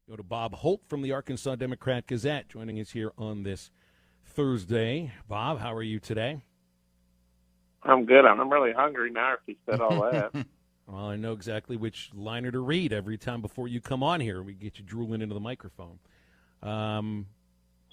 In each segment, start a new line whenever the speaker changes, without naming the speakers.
Go to Bob Holt from the Arkansas Democrat-Gazette joining us here on this Thursday. Bob, how are you today?
I'm good. I'm really hungry now if you said all that.
Well, I know exactly which liner to read every time before you come on here. We get you drooling into the microphone. All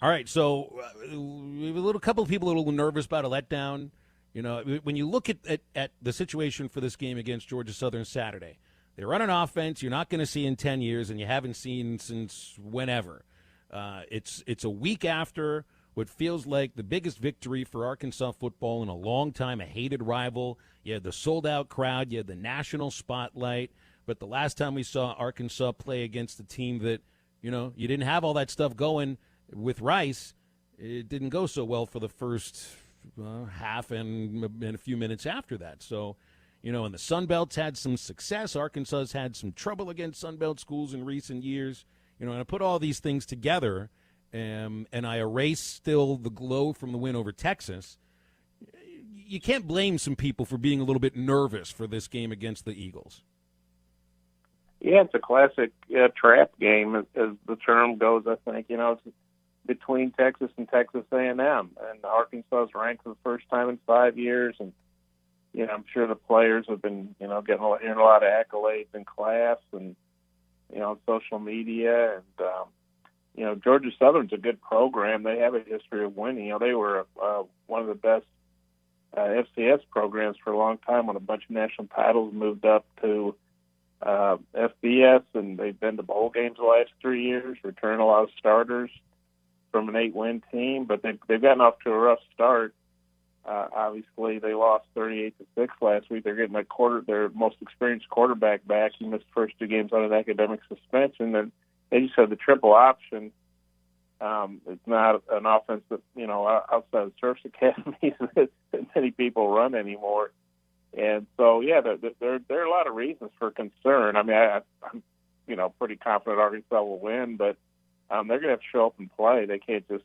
right, so we have a couple of people a little nervous about a letdown. You know, when you look at the situation for this game against Georgia Southern Saturday, they run an offense you're not going to see in 10 years and you haven't seen since whenever. It's a week after what feels like the biggest victory for Arkansas football in a long time, a hated rival. You had the sold-out crowd. You had the national spotlight. But the last time we saw Arkansas play against a team that, you know, you didn't have all that stuff going with Rice, it didn't go so well for the first half and a few minutes after that. So, you know, and the Sun Belt's had some success. Arkansas's had some trouble against Sun Belt schools in recent years. You know, and I put all these things together, and I erase still the glow from the win over Texas. You can't blame some people for being a little bit nervous for this game against the Eagles.
Yeah, it's a classic trap game, as the term goes, I think. You know, it's between Texas and Texas A&M. And Arkansas is ranked for the first time in 5 years. And, you know, I'm sure the players have been, you know, hearing a lot of accolades in class and, you know, on social media. And, you know, Georgia Southern's a good program. They have a history of winning. You know, they were one of the best FCS programs for a long time when a bunch of national titles moved up to FBS, and they've been to bowl games the last 3 years, returned a lot of starters from an 8-win team, but they've gotten off to a rough start. Obviously, they lost 38-6 last week. They're getting their most experienced quarterback back. He missed the first 2 games on an academic suspension, and they just have the triple option. It's not an offense that, you know, outside of service academies that many people run anymore. And so, yeah, there are a lot of reasons for concern. I mean, I'm, you know, pretty confident Arkansas will win, but they're going to have to show up and play. They can't just,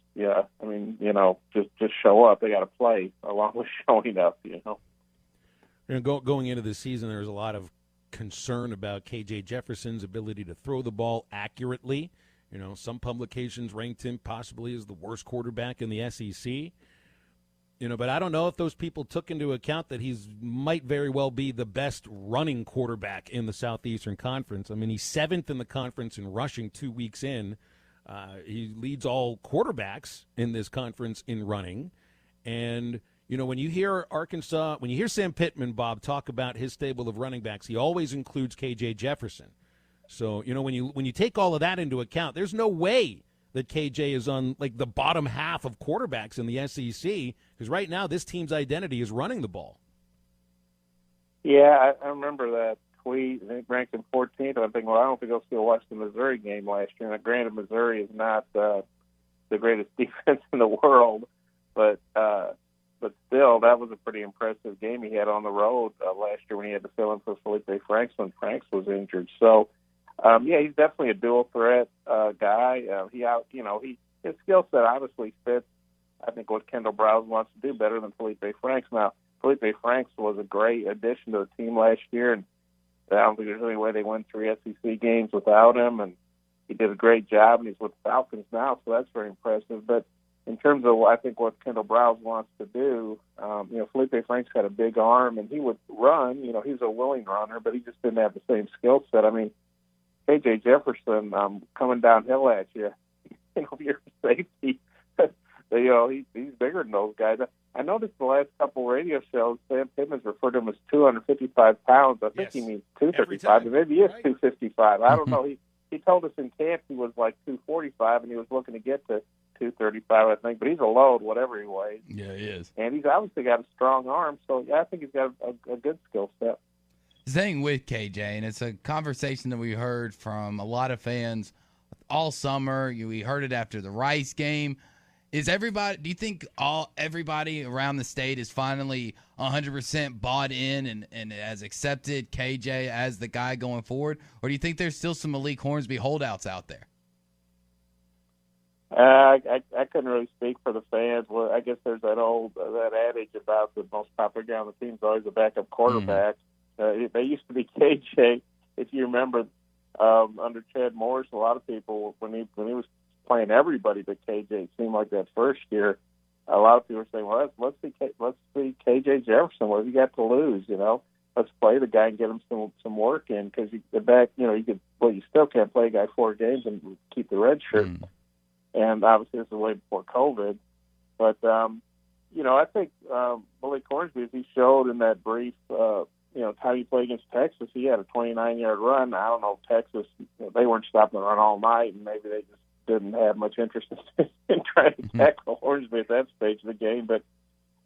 just show up. They got to play along with showing up, you know.
You know, going into the season, there was a lot of concern about K.J. Jefferson's ability to throw the ball accurately. You know, some publications ranked him possibly as the worst quarterback in the SEC. You know, but I don't know if those people took into account that he's might very well be the best running quarterback in the Southeastern Conference. I mean, he's 7th in the conference in rushing 2 weeks in. He leads all quarterbacks in this conference in running. And, you know, when you hear Sam Pittman, Bob, talk about his stable of running backs, he always includes K.J. Jefferson. So, you know, when you take all of that into account, there's no way that KJ is on, like, the bottom half of quarterbacks in the SEC, because right now this team's identity is running the ball.
Yeah, I remember that tweet. They ranked him 14th. I'm thinking, well, I don't think I'll still watch the Missouri game last year. Now, granted, Missouri is not the greatest defense in the world, but still, that was a pretty impressive game he had on the road last year when he had to fill in for Felipe Franks when Franks was injured. So, yeah, he's definitely a dual threat guy. His skill set obviously fits, I think, what Kendall Browse wants to do better than Felipe Franks. Now, Felipe Franks was a great addition to the team last year, and I don't think there's any way they win 3 SEC games without him, and he did a great job, and he's with the Falcons now, so that's very impressive. But in terms of, I think, what Kendall Browse wants to do, Felipe Franks had a big arm, and he would run. You know, he's a willing runner, but he just didn't have the same skill set. I mean, K.J. Jefferson coming downhill at you, if you're a safety, he's bigger than those guys. I noticed the last couple radio shows, Sam Pittman's referred to him as 255 pounds. I think he means 235, but maybe he is 255. I don't know. He told us in camp he was like 245, and he was looking to get to 235, I think. But he's a load, whatever he weighs.
Yeah, he is.
And he's obviously got a strong arm, so yeah, I think he's got a good skill set.
Thing with KJ, and it's a conversation that we heard from a lot of fans all summer. We heard it after the Rice game. Do you think everybody around the state is finally 100% bought in and has accepted KJ as the guy going forward? Or do you think there's still some Malik Hornsby holdouts out there?
I couldn't really speak for the fans. Well, I guess there's that adage about the most popular guy on the team is always a backup quarterback. They used to be KJ, if you remember. under Chad Morris, a lot of people, when he was playing everybody but KJ, it seemed like that first year, a lot of people were saying, well, let's see KJ Jefferson. What have you got to lose? Let's play the guy and get him some work in, because you still can't play a guy 4 games and keep the red shirt. And obviously this is way before COVID. But, I think Malik Hornsby, as he showed in that brief, time he played against Texas, he had a 29-yard run. I don't know if Texas, they weren't stopping the run all night, and maybe they just didn't have much interest in trying to tackle Hornsby at that stage of the game. But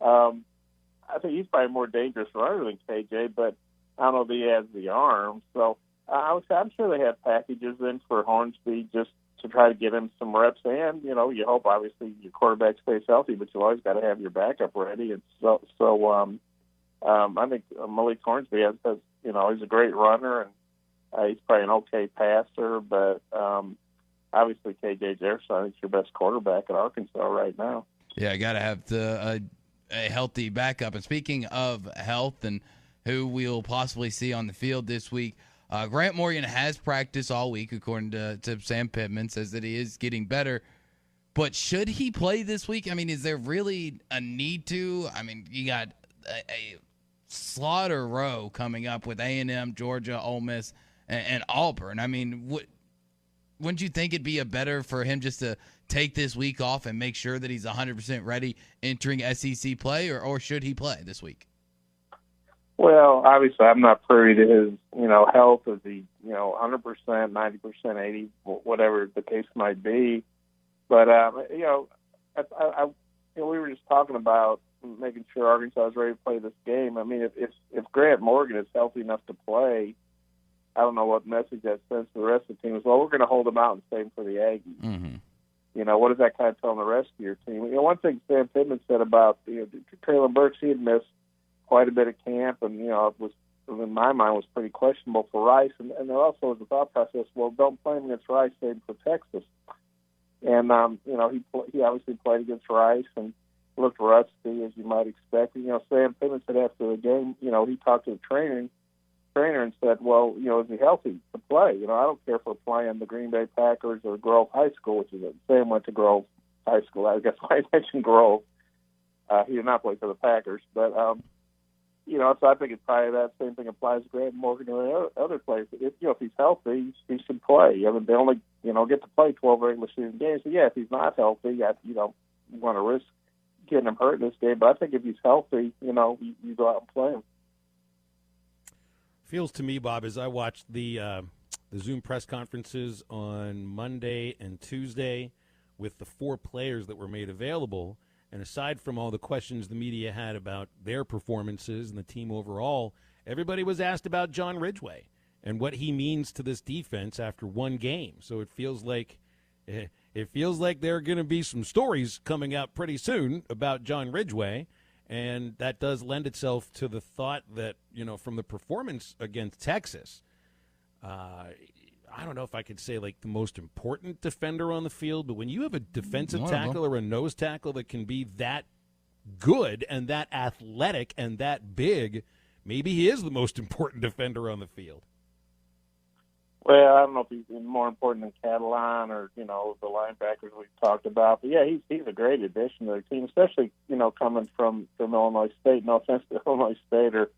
I think he's probably a more dangerous runner than KJ, but I don't know if he has the arm. So I'm sure they have packages in for Hornsby just to try to get him some reps. And, you hope, obviously, your quarterback stays healthy, but you always got to have your backup ready. And so I think Malik Hornsby has he's a great runner, and he's probably an okay passer, but obviously KJ Jefferson, I think, is your best quarterback at Arkansas right now.
Yeah, got to have a healthy backup. And speaking of health and who we'll possibly see on the field this week, Grant Morgan has practiced all week, according to Sam Pittman, says that he is getting better. But should he play this week? I mean, is there really a need to? I mean, you got a slaughter row coming up with A&M, Georgia, Ole Miss, and Auburn. I mean, wouldn't you think it'd be better for him just to take this week off and make sure that he's 100% ready entering SEC play, or should he play this week?
Well, obviously, I'm not privy to his, health. Is he, 100%, 90%, 80%, whatever the case might be. But, we were just talking about making sure Arkansas is ready to play this game. I mean, if Grant Morgan is healthy enough to play, I don't know what message that sends to the rest of the team. Is, well, we're going to hold them out and save for the Aggies. Mm-hmm. What does that kind of tell the rest of your team? One thing Sam Pittman said about Traylon Burks, he had missed quite a bit of camp, and it was, in my mind, was pretty questionable for Rice. And there also was a thought process, well, don't play him against Rice, save him for Texas. And he obviously played against Rice and looked rusty, as you might expect. Sam Pittman said after the game, he talked to the trainer and said, well, is he healthy to play? I don't care if we're playing the Green Bay Packers or Grove High School, which is Sam went to Grove High School. I guess I mentioned Grove. He did not play for the Packers, but so I think it's probably that same thing applies to Grant Morgan or other players. If he's healthy, he should play. I mean, they only get to play 12 regular season games. So yeah, if he's not healthy, you don't want to risk getting him hurt in this game. But I think if he's healthy, you go out and play him.
Feels to me, Bob, as I watched the Zoom press conferences on Monday and Tuesday with the 4 players that were made available, and aside from all the questions the media had about their performances and the team overall, everybody was asked about John Ridgeway and what he means to this defense after one game. So it feels like there are going to be some stories coming out pretty soon about John Ridgeway. And that does lend itself to the thought that, from the performance against Texas, I don't know if I could say like the most important defender on the field, but when you have a defensive tackle or a nose tackle that can be that good and that athletic and that big, maybe he is the most important defender on the field.
Well, I don't know if he's more important than Catalan or, the linebackers we've talked about. But, yeah, he's a great addition to the team, especially, coming from Illinois State. No offense to Illinois State or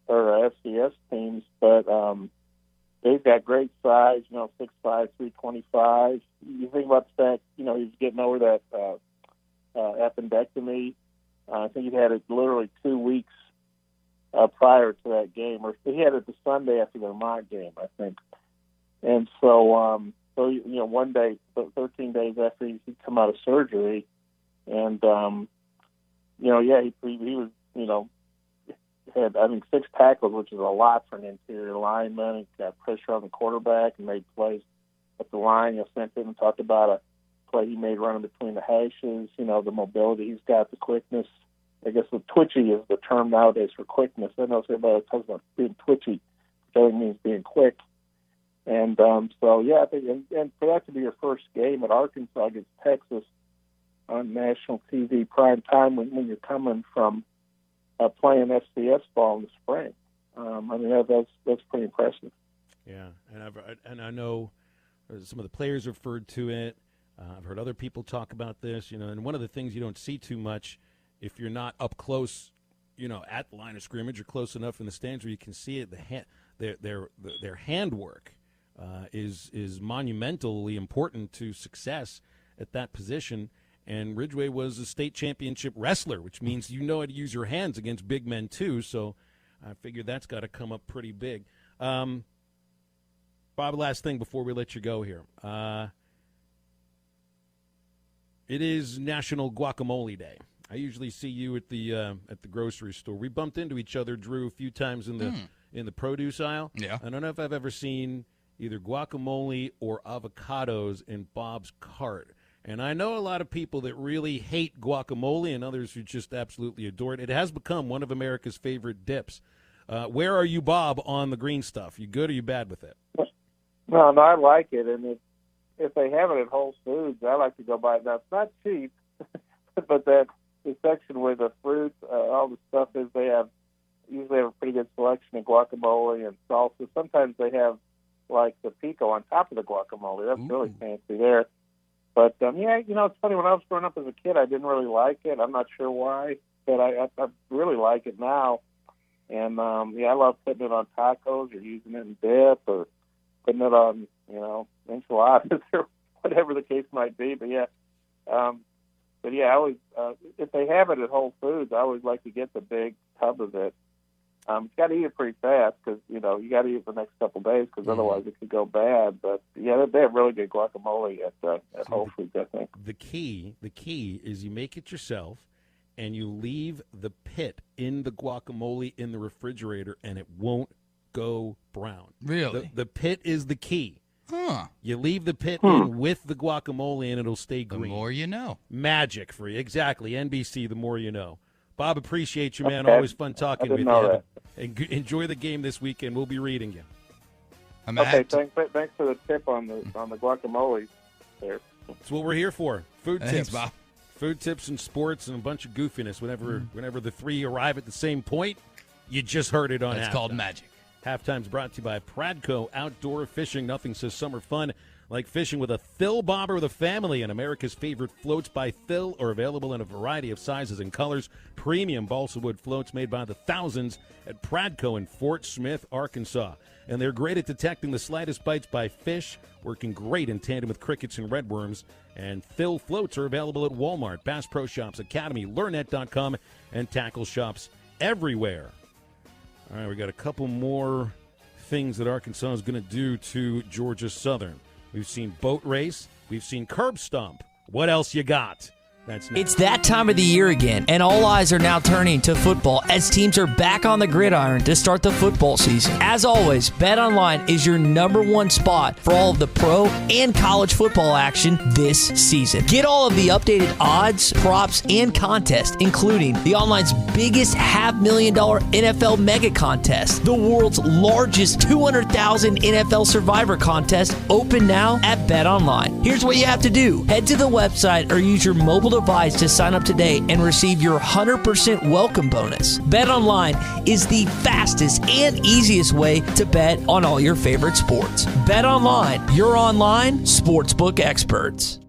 FCS teams, but they've got great size, 6'5", 325. You think about the fact, he's getting over that appendectomy. I think he had it literally 2 weeks prior to that game. Or he had it the Sunday after the mock game, I think. And so, one day, 13 days after he'd come out of surgery, and, he was, had, I think, 6 tackles, which is a lot for an interior lineman. He got pressure on the quarterback and made plays at the line. Sam Pittman talked about a play he made running between the hashes, the mobility he's got, the quickness. I guess the twitchy is the term nowadays for quickness. I know everybody talks about being twitchy, which only means being quick. And I think, and for that to be your first game at Arkansas against Texas on national TV prime time when you're coming from playing FCS ball in the spring, that's pretty impressive.
Yeah, and I know some of the players referred to it. I've heard other people talk about this, and one of the things you don't see too much if you're not up close, at the line of scrimmage or close enough in the stands where you can see it, their handwork is monumentally important to success at that position. And Ridgeway was a state championship wrestler, which means you know how to use your hands against big men too. So I figured that's got to come up pretty big. Bob, last thing before we let you go here. It is National Guacamole Day. I usually see you at the grocery store. We bumped into each other, Drew, a few times in the produce aisle.
Yeah.
I don't know if I've ever seen either guacamole or avocados in Bob's cart. And I know a lot of people that really hate guacamole and others who just absolutely adore it. It has become one of America's favorite dips. Where are you, Bob, on the green stuff? You good or you bad with it?
No, I like it, and if they have it at Whole Foods, I like to go buy it. Now, it's not cheap, but the section where the fruit, all the stuff is, they usually have a pretty good selection of guacamole and salsa. Sometimes they have, like, the pico on top of the guacamole. That's really fancy there. But, it's funny. When I was growing up as a kid, I didn't really like it. I'm not sure why, but I really like it now. And, I love putting it on tacos or using it in dip or putting it on, enchiladas or whatever the case might be. But, I always, if they have it at Whole Foods, I always like to get the big tub of it. You got to eat it pretty fast because, you got to eat it the next couple of days because otherwise it could go bad. But, they have really good guacamole at Whole Foods, I think.
The key is you make it yourself and you leave the pit in the guacamole in the refrigerator and it won't go brown.
Really?
The pit is the key.
Huh.
You leave the pit in with the guacamole and it'll stay green.
The more you know.
Magic for you. Exactly. NBC, the more you know. Bob, appreciate you, man.
Okay.
Always fun talking with
you.
Enjoy the game this weekend. We'll be reading you.
Thanks for the tip on the guacamole there.
That's what we're here for. Food
Thanks,
tips.
Bob.
Food tips and sports and a bunch of goofiness. Whenever the three arrive at the same point, you just heard it on
It's
Halftime.
called magic.
Halftime's brought to you by Pradco Outdoor Fishing. Nothing says summer fun like fishing with a Thill bobber with a family. And America's favorite floats by Thill are available in a variety of sizes and colors. Premium balsa wood floats made by the thousands at Pradco in Fort Smith, Arkansas. And they're great at detecting the slightest bites by fish, working great in tandem with crickets and redworms. And Thill floats are available at Walmart, Bass Pro Shops, Academy, LearnNet.com, and tackle shops everywhere. All right, we got a couple more things that Arkansas is going to do to Georgia Southern. We've seen boat race. We've seen curb stomp. What else you got? That's next.
It's that time of the year again, and all eyes are now turning to football as teams are back on the gridiron to start the football season. As always, BetOnline is your #1 spot for all of the pro and college football action this season. Get all of the updated odds, props, and contests, including the online's biggest $500,000 NFL mega contest, the world's largest 200,000 NFL Survivor contest, open now at BetOnline. Here's what you have to do. Head to the website or use your mobile device to sign up today and receive your 100% welcome bonus. BetOnline is the fastest and easiest way to bet on all your favorite sports. BetOnline, your online sportsbook experts.